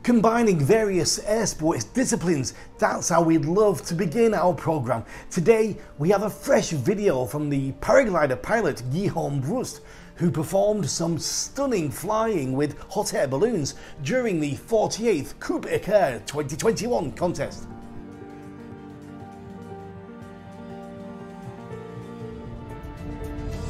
Combining various air sports disciplines, that's how we'd love to begin our program. Today we have a fresh video from the paraglider pilot Guillaume Brust, who performed some stunning flying with hot air balloons during the 48th Coupe Équerre 2021 contest.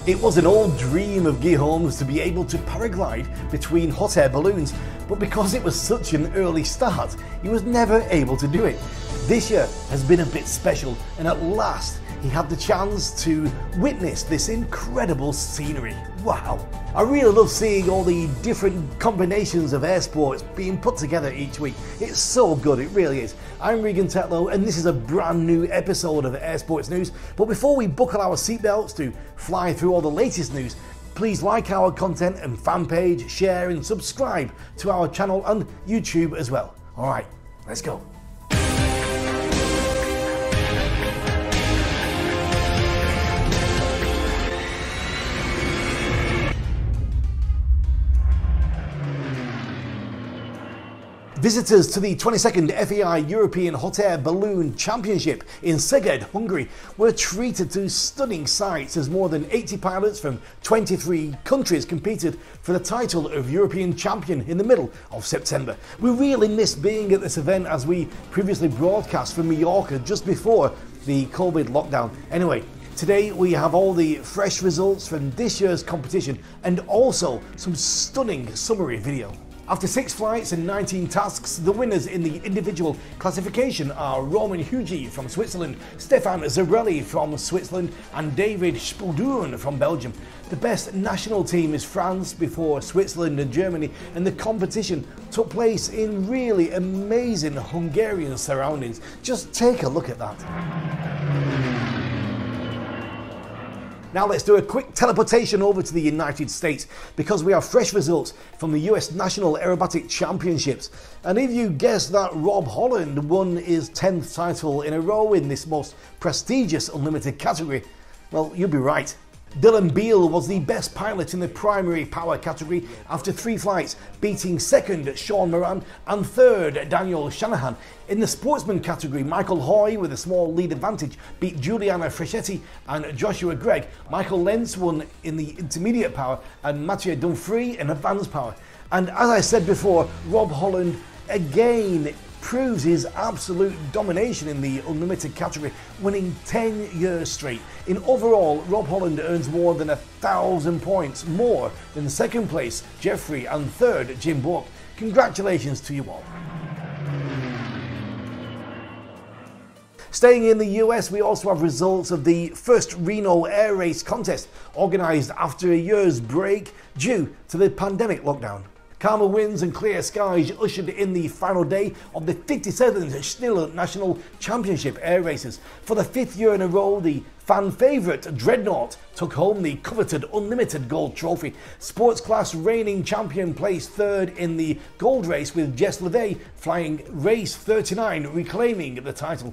It was an old dream of Guillaume's to be able to paraglide between hot air balloons, but because it was such an early start, he was never able to do it. This year has been a bit special, and at last he had the chance to witness this incredible scenery. Wow! I really love seeing all the different combinations of air sports being put together each week. It's so good, it really is. I'm Regan Tetlow, and this is a brand new episode of Air Sports News. But before we buckle our seatbelts to fly through all the latest news, please like our content and fan page, share and subscribe to our channel and YouTube as well. Alright, let's go. Visitors to the 22nd FAI European Hot Air Balloon Championship in Szeged, Hungary were treated to stunning sights as more than 80 pilots from 23 countries competed for the title of European Champion in the middle of September. We really missed being at this event as we previously broadcast from Mallorca just before the COVID lockdown. Anyway, today we have all the fresh results from this year's competition and also some stunning summary video. After 6 flights and 19 tasks, the winners in the individual classification are Roman Hugi from Switzerland, Stefan Zarelli from Switzerland and David Spulduren from Belgium. The best national team is France before Switzerland and Germany, and the competition took place in really amazing Hungarian surroundings. Just take a look at that. Now let's do a quick teleportation over to the United States because we have fresh results from the US National Aerobatic Championships. And if you guessed that Rob Holland won his 10th title in a row in this most prestigious unlimited category, well, you'd be right. Dylan Beale was the best pilot in the primary power category after 3 flights, beating second Sean Moran and third Daniel Shanahan. In the sportsman category, Michael Hoy, with a small lead advantage, beat Giuliano Freschetti and Joshua Gregg. Michael Lentz won in the intermediate power and Mathieu Dumfries in advanced power. And as I said before, Rob Holland again proves his absolute domination in the unlimited category, winning 10 years straight. In overall, Rob Holland earns more than 1,000 points more than second place Jeffrey and third Jim Bourque. Congratulations to you all. Staying in the US, we also have results of the first Reno Air Race contest, organised after a year's break due to the pandemic lockdown. Calmer winds and clear skies ushered in the final day of the 57th Schniller National Championship air races. For the 5th year in a row, the fan favourite Dreadnought took home the coveted Unlimited Gold Trophy. Sports class reigning champion placed third in the gold race, with Jess LeVay flying race 39, reclaiming the title.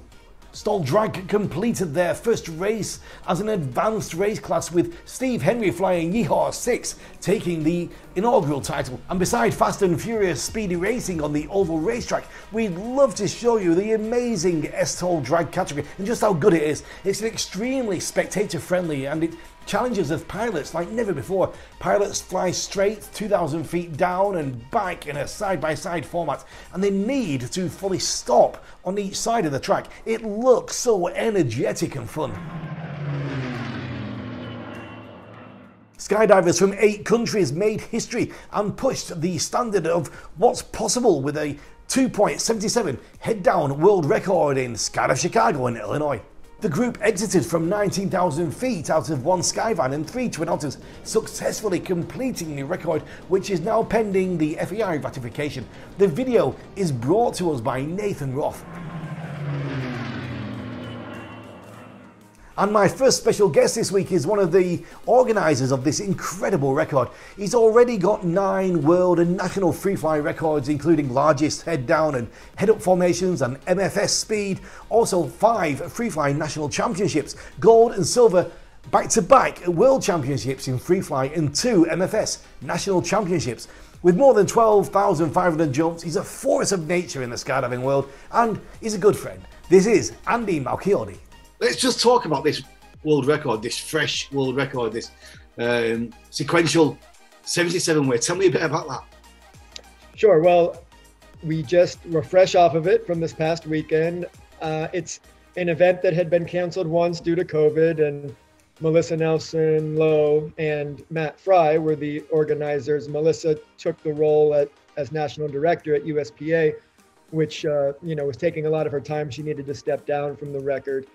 Stoll Drag completed their first race as an advanced race class, with Steve Henry flying Yeehaw 6, taking the inaugural title. And beside fast and furious speedy racing on the oval racetrack, we'd love to show you the amazing Stoll Drag category and just how good it is. It's extremely spectator friendly and it challenges of pilots like never before. Pilots fly straight 2,000 feet down and back in a side-by-side format, and they need to fully stop on each side of the track. It looks so energetic and fun. Skydivers from 8 countries made history and pushed the standard of what's possible with a 2.77 head-down world record in Skydive Chicago in Illinois. The group exited from 19,000 feet out of 1 Skyvan and 3 Twin Otters, successfully completing the record, which is now pending the FAI ratification. The video is brought to us by Nathan Roth. And my first special guest this week is one of the organisers of this incredible record. He's already got 9 world and national free fly records, including largest head down and head up formations and MFS speed. Also 5 free fly national championships, gold and silver Back-to-back World Championships in free fly and 2 MFS National Championships. With more than 12,500 jumps, he's a force of nature in the skydiving world, and he's a good friend. This is Andy Malchiodi. Let's just talk about this world record, this fresh world record, this sequential 77 way. Tell me a bit about that. Sure. Well, we just were fresh off of it from this past weekend. It's an event that had been canceled once due to COVID, and Melissa Nelson Lowe and Matt Fry were the organizers. Melissa took the role as national director at USPA, which was taking a lot of her time. She needed to step down from the record.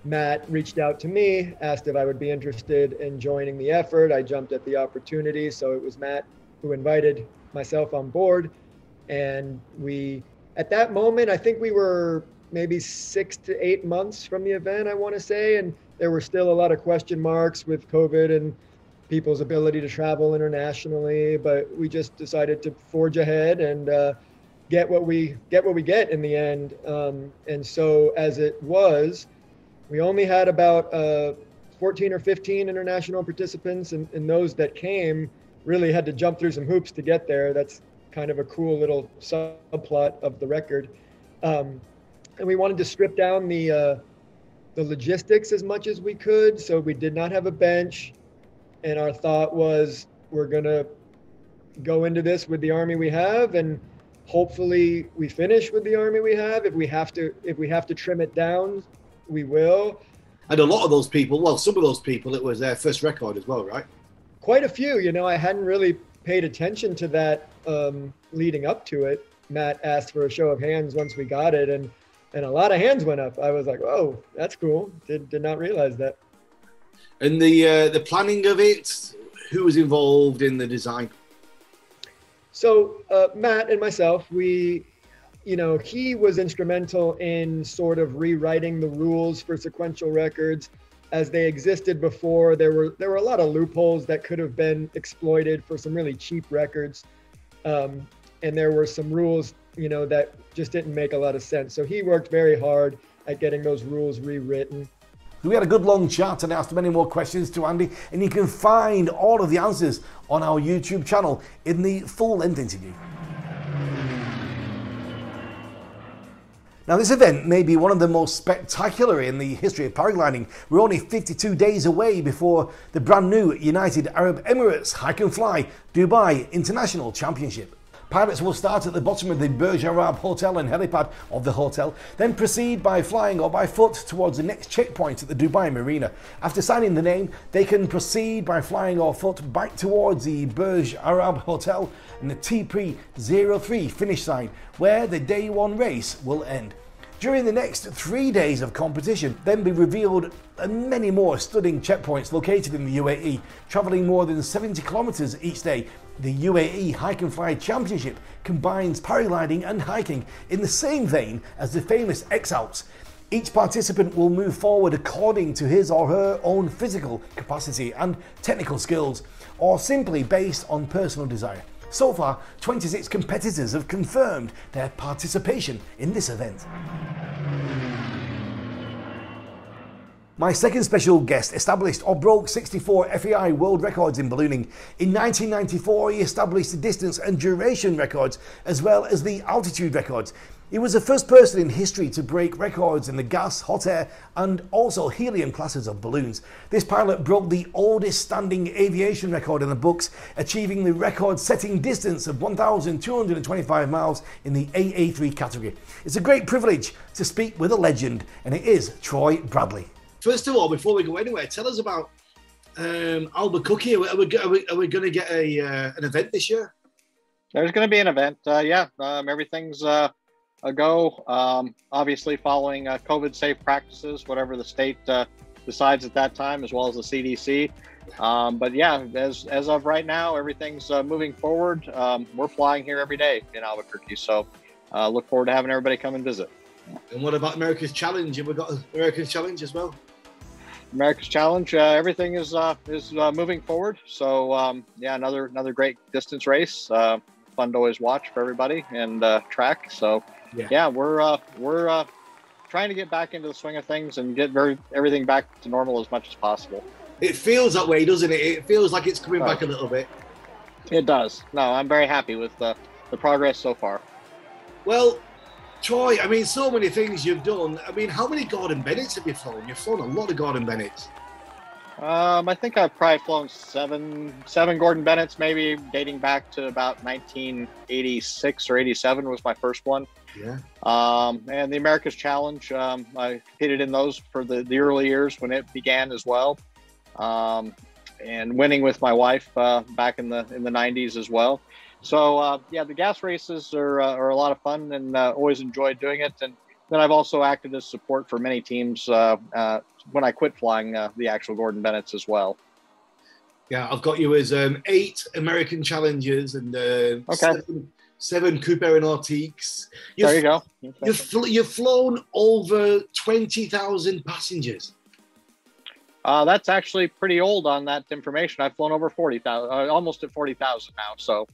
Matt reached out to me, asked if I would be interested in joining the effort. I jumped at the opportunity, so it was Matt who invited myself on board. And at that moment, I think we were maybe 6 to 8 months from the event, I want to say, and there were still a lot of question marks with COVID and people's ability to travel internationally, but we just decided to forge ahead and get what we get in the end. And so as it was, we only had about 14 or 15 international participants, and those that came really had to jump through some hoops to get there. That's kind of a cool little subplot of the record. And we wanted to strip down the logistics as much as we could. So we did not have a bench. And our thought was, we're going to go into this with the Army we have, and hopefully we finish with the Army we have. If we have to trim it down, we will. And a lot of those people, well, some of those people, it was their first record as well, right? Quite a few. I hadn't really paid attention to that leading up to it. Matt asked for a show of hands once we got it, and a lot of hands went up. I was like, "Oh, that's cool." Did not realize that. And the planning of it, who was involved in the design? So Matt and myself, he was instrumental in sort of rewriting the rules for sequential records as they existed before. There were a lot of loopholes that could have been exploited for some really cheap records, and there were some rules that just didn't make a lot of sense. So he worked very hard at getting those rules rewritten. We had a good long chat and asked many more questions to Andy, and you can find all of the answers on our YouTube channel in the full-length interview. Now, this event may be one of the most spectacular in the history of paragliding. We're only 52 days away before the brand new United Arab Emirates Hike and Fly Dubai International Championship. Pilots will start at the bottom of the Burj Arab Hotel and helipad of the hotel, then proceed by flying or by foot towards the next checkpoint at the Dubai Marina. After signing the name, they can proceed by flying or foot back towards the Burj Arab Hotel and the TP03 finish sign, where the day one race will end. During the next 3 days of competition, then be revealed many more stunning checkpoints located in the UAE, travelling more than 70 kilometres each day. The UAE Hike and Fly Championship combines paragliding and hiking in the same vein as the famous X-Alps. Each participant will move forward according to his or her own physical capacity and technical skills, or simply based on personal desire. So far, 26 competitors have confirmed their participation in this event. My second special guest established or broke 64 FEI world records in ballooning. In 1994, he established the distance and duration records, as well as the altitude records. He was the first person in history to break records in the gas, hot air, and also helium classes of balloons. This pilot broke the oldest standing aviation record in the books, achieving the record-setting distance of 1,225 miles in the AA3 category. It's a great privilege to speak with a legend, and it is Troy Bradley. First of all, before we go anywhere, tell us about Albuquerque. Are we going to get an event this year? There's going to be an event. Everything's a go. Obviously, following COVID safe practices, whatever the state decides at that time, as well as the CDC. But yeah, as of right now, everything's moving forward. We're flying here every day in Albuquerque, so look forward to having everybody come and visit. And what about America's Challenge? Have we got America's Challenge as well? America's Challenge, everything is moving forward. So yeah, another great distance race. Fun to always watch for everybody and track. So yeah, we're trying to get back into the swing of things and get everything back to normal as much as possible. It feels that way, doesn't it? It feels like it's coming back a little bit. It does. No, I'm very happy with the progress so far. Well, Troy, I mean, so many things you've done. I mean, how many Gordon Bennetts have you flown? You've flown a lot of Gordon Bennetts. I think I've probably flown seven Gordon Bennetts, maybe dating back to about 1986 or 87 was my first one. Yeah. And the America's Challenge, I competed in those for the early years when it began as well. And winning with my wife back in the 90s as well. So yeah, the gas races are a lot of fun, and always enjoyed doing it. And then I've also acted as support for many teams when I quit flying the actual Gordon Bennetts as well. Yeah, I've got you as 8 American Challengers and Okay. 7 Coupe Aeronautiques. There you go. You've flown over 20,000 passengers. That's actually pretty old on that information. I've flown over 40,000, almost at 40,000 now. So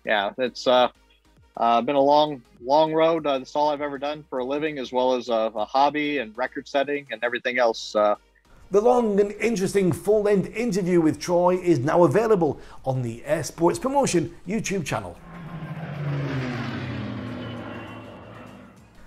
yeah, it's been a long road. That's all I've ever done for a living, as well as a hobby and record setting and everything else. The long and interesting full-length interview with Troy is now available on the Air Sports Promotion YouTube channel.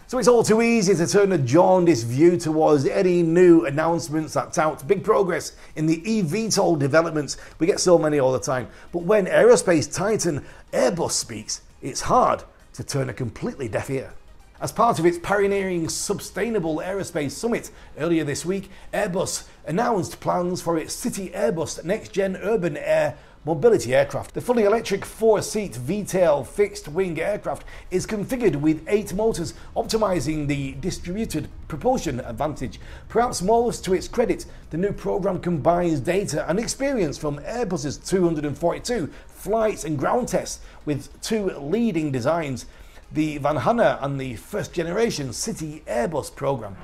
So it's all too easy to turn a jaundiced view towards any new announcements that tout big progress in the eVTOL developments. We get so many all the time. But when aerospace titan Airbus speaks, it's hard to turn a completely deaf ear. As part of its pioneering Sustainable Aerospace Summit earlier this week, Airbus announced plans for its City Airbus next-gen urban air mobility aircraft. The fully electric 4-seat VTOL fixed-wing aircraft is configured with 8 motors, optimizing the distributed propulsion advantage. Perhaps most to its credit, the new program combines data and experience from Airbus's 242 flights and ground tests with 2 leading designs, the Vanhana and the first-generation City Airbus program.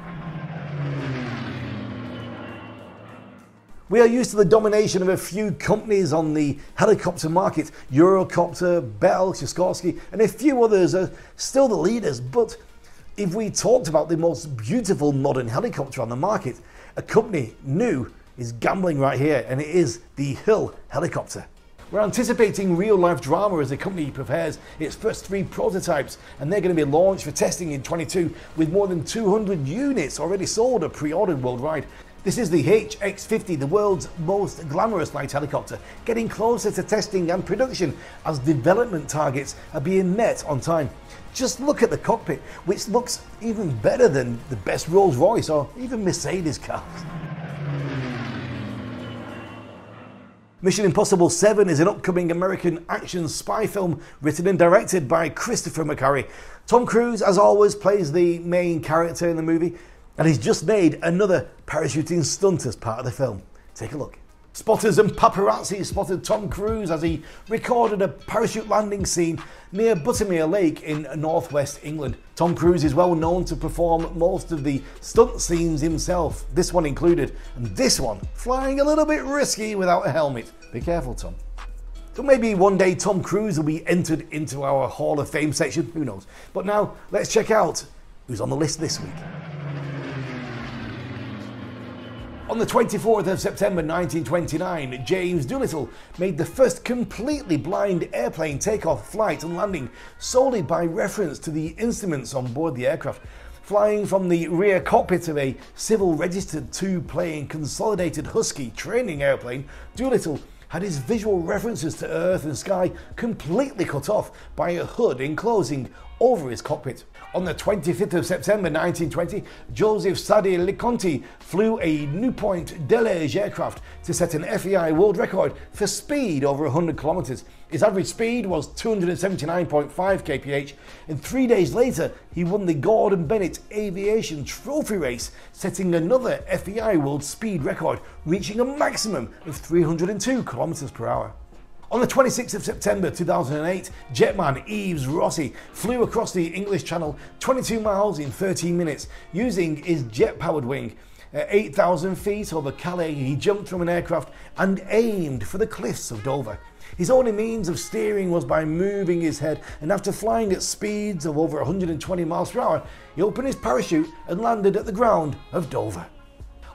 We are used to the domination of a few companies on the helicopter market. Eurocopter, Bell, Sikorsky, and a few others are still the leaders. But if we talked about the most beautiful modern helicopter on the market, a company new is gambling right here, and it is the Hill helicopter. We're anticipating real-life drama as the company prepares its first 3 prototypes, and they're going to be launched for testing in 2022 with more than 200 units already sold or pre-ordered worldwide. This is the HX50, the world's most glamorous night helicopter, getting closer to testing and production as development targets are being met on time. Just look at the cockpit, which looks even better than the best Rolls-Royce or even Mercedes cars. Mission Impossible 7 is an upcoming American action spy film written and directed by Christopher McQuarrie. Tom Cruise, as always, plays the main character in the movie, and he's just made another parachuting stunt as part of the film. Take a look. Spotters and paparazzi spotted Tom Cruise as he recorded a parachute landing scene near Buttermere Lake in northwest England. Tom Cruise is well known to perform most of the stunt scenes himself, this one included, and this one flying a little bit risky without a helmet. Be careful, Tom. So maybe one day Tom Cruise will be entered into our Hall of Fame section, who knows. But now let's check out who's on the list this week. On the 24th of September 1929, James Doolittle made the first completely blind airplane takeoff, flight and landing solely by reference to the instruments on board the aircraft. Flying from the rear cockpit of a civil-registered 2-plane consolidated Husky training airplane, Doolittle had his visual references to earth and sky completely cut off by a hood enclosing over his cockpit. On the 25th of September 1920, Joseph Sadi Leconte flew a Newpoint Delage aircraft to set an FAI world record for speed over 100 kilometers. His average speed was 279.5 kph, and 3 days later he won the Gordon Bennett Aviation Trophy Race, setting another FAI world speed record, reaching a maximum of 302 kilometers per hour. On the 26th of September 2008, jetman Yves Rossi flew across the English Channel 22 miles in 13 minutes using his jet-powered wing. At 8,000 feet over Calais, he jumped from an aircraft and aimed for the cliffs of Dover. His only means of steering was by moving his head, and after flying at speeds of over 120 miles per hour, he opened his parachute and landed at the ground of Dover.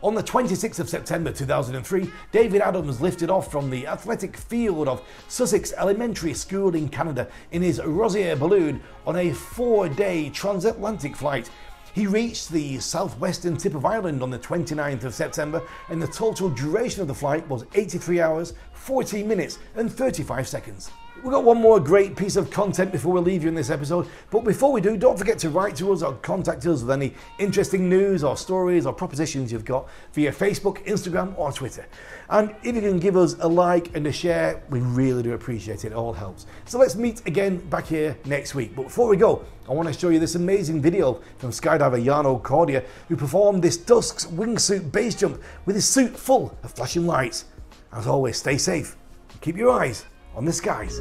On the 26th of September 2003, David Adams lifted off from the athletic field of Sussex Elementary School in Canada in his Rosier balloon on a 4-day transatlantic flight. He reached the southwestern tip of Ireland on the 29th of September, and the total duration of the flight was 83 hours, 14 minutes and 35 seconds. We've got one more great piece of content before we leave you in this episode, but before we do, don't forget to write to us or contact us with any interesting news or stories or propositions you've got via Facebook, Instagram or Twitter. And if you can give us a like and a share, we really do appreciate it. It all helps. So let's meet again back here next week. But before we go, I want to show you this amazing video from skydiver Jarno Cordia, who performed this Dusk's wingsuit base jump with his suit full of flashing lights. As always, stay safe. Keep your eyes on the skies.